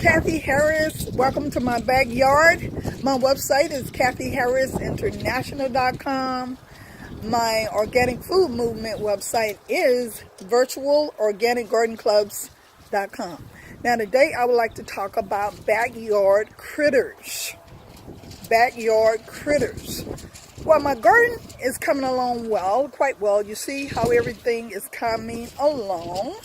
Cathy Harris. Welcome to my backyard. My website is cathyharrisinternational.com. My organic food movement website is virtualorganicgardenclubs.com. Now today I would like to talk about backyard critters. Backyard critters. Well, my garden is coming along well, quite well. You see how everything is coming along.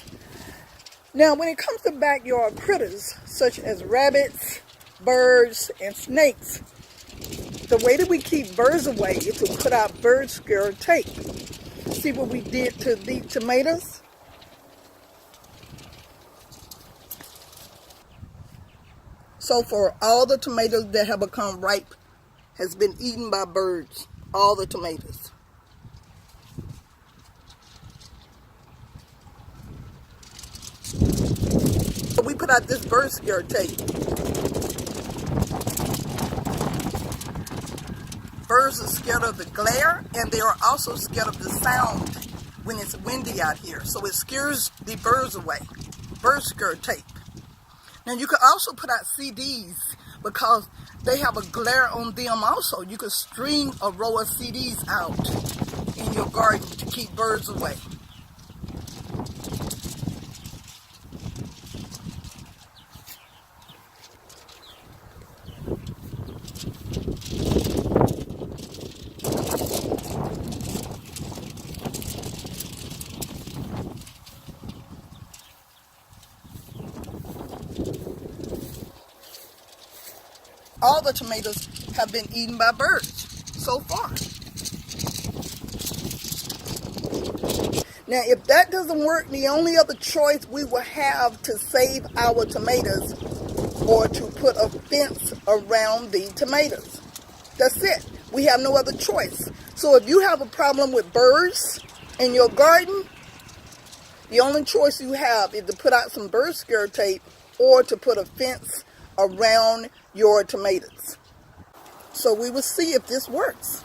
Now, when it comes to backyard critters, such as rabbits, birds, and snakes, the way that we keep birds away is to put out bird scare tape. See what we did to the tomatoes? So for all the tomatoes that have become ripe, has been eaten by birds, all the tomatoes. We put out this bird scare tape. Birds are scared of the glare, and they are also scared of the sound when it's windy out here. So it scares the birds away. Bird scare tape. Now you can also put out CDs because they have a glare on them also. You can string a row of CDs out in your garden to keep birds away. All the tomatoes have been eaten by birds so far. Now, if that doesn't work, the only other choice we will have to save our tomatoes or to put a fence around the tomatoes. That's it. We have no other choice. So if you have a problem with birds in your garden, the only choice you have is to put out some bird scare tape or to put a fence around your tomatoes. So we will see if this works.